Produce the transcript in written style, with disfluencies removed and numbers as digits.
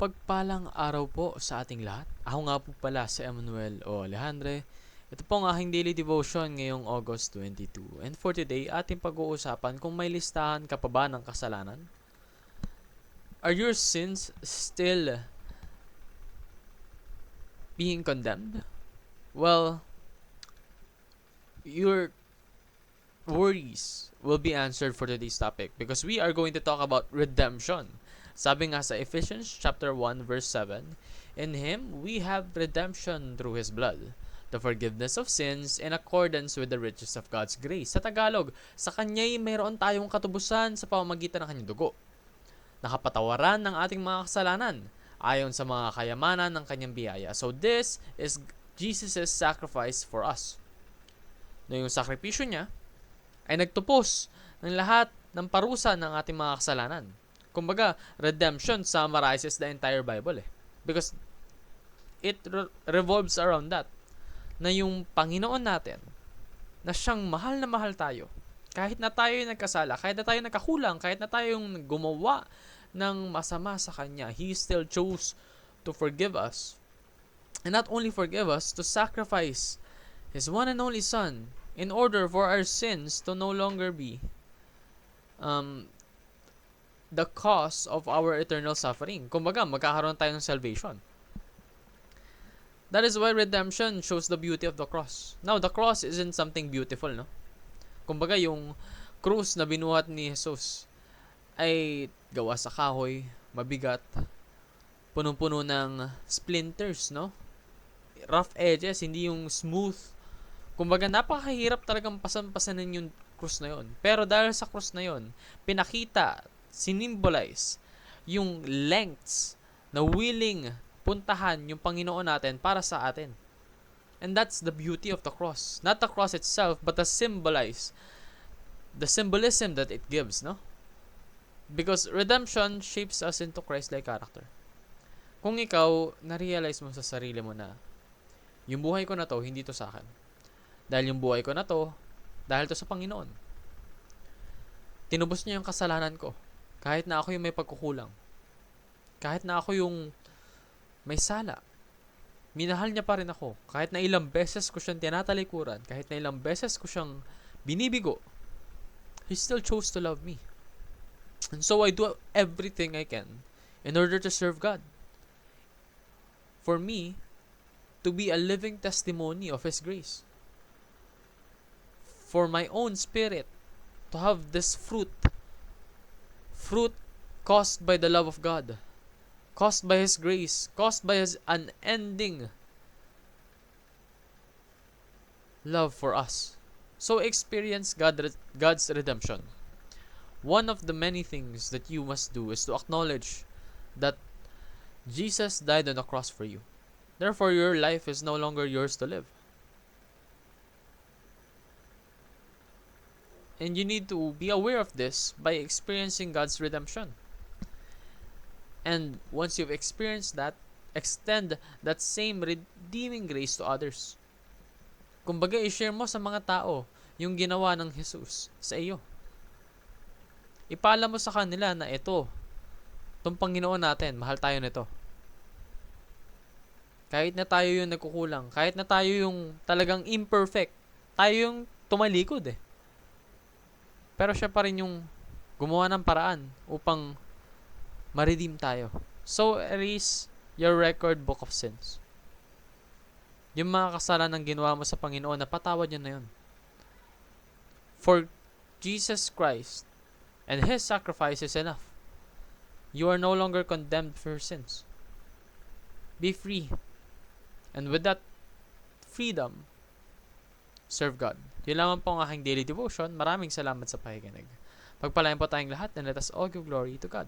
Mapagpalang araw po sa ating lahat. Ako nga po pala si Emmanuel o Alejandre. Ito po ang aking daily devotion ngayong August 22. And for today, ating pag-uusapan kung may listahan ka pa ba ng kasalanan. Are your sins still being condemned? Well, your worries will be answered for today's topic because we are going to talk about redemption. Sabi nga sa Ephesians chapter 1 verse 7, in Him we have redemption through His blood, the forgiveness of sins in accordance with the riches of God's grace. Sa Tagalog, sa Kanya'y mayroon tayong katubusan sa pamamagitan ng Kanyang dugo. Nakapatawaran ng ating mga kasalanan ayon sa mga kayamanan ng Kanyang biyaya. So this is Jesus' sacrifice for us. Na yung sakripisyo niya ay nagtupos ng lahat ng parusa ng ating mga kasalanan. Kumbaga, redemption summarizes the entire Bible because it revolves around that. Na yung Panginoon natin, na siyang mahal na mahal tayo, kahit na tayo yung nagkasala, kahit na tayo nagkakulang, kahit na tayo yung gumawa ng masama sa Kanya, He still chose to forgive us. And not only forgive us, to sacrifice His one and only Son in order for our sins to no longer be the cause of our eternal suffering. Kumbaga, magkakaroon tayo ng salvation. That is why redemption shows the beauty of the cross. Now, the cross isn't something beautiful, no? Kumbaga, yung krus na binuhat ni Jesus ay gawa sa kahoy, mabigat, punong-puno ng splinters, no? Rough edges, hindi yung smooth. Kumbaga, napakahirap talagang pasan-pasanin yung krus na yon. Pero dahil sa krus na yon, pinakita, sinimbolize yung lengths na willing puntahan yung Panginoon natin para sa atin. And that's the beauty of the cross. Not the cross itself, but the symbolism that it gives, no? Because redemption shapes us into Christ-like character. Kung ikaw, na-realize mo sa sarili mo na yung buhay ko na to, hindi to sa akin. Dahil yung buhay ko na to, dahil to sa Panginoon. Tinubos niya yung kasalanan ko. Kahit na ako yung may pagkukulang. Kahit na ako yung may sala. Minahal niya pa rin ako. Kahit na ilang beses ko siyang tinatalikuran, kahit na ilang beses ko siyang binibigo, He still chose to love me. And so I do everything I can in order to serve God. For me, to be a living testimony of His grace. For my own spirit to have this fruit caused by the love of God, caused by His grace, caused by His unending love for us. So experience God's redemption. One of the many things that you must do is to acknowledge that Jesus died on the cross for you. Therefore, your life is no longer yours to live. And you need to be aware of this by experiencing God's redemption. And once you've experienced that, extend that same redeeming grace to others. Kumbaga, i-share mo sa mga tao yung ginawa ng Jesus sa iyo. Ipaalam mo sa kanila na itong Panginoon natin, mahal tayo nito. Kahit na tayo yung nagkukulang, kahit na tayo yung talagang imperfect, tayo yung tumalikod Pero siya pa rin yung gumawa ng paraan upang ma-redeem tayo. So, erase your record book of sins. Yung mga kasalanan ginawa mo sa Panginoon, napatawad niya na yun. For Jesus Christ and His sacrifice is enough. You are no longer condemned for your sins. Be free. And with that freedom, serve God. Yun lamang po ang aking daily devotion. Maraming salamat sa pakikinig. Pagpalain po tayong lahat and let us all give glory to God.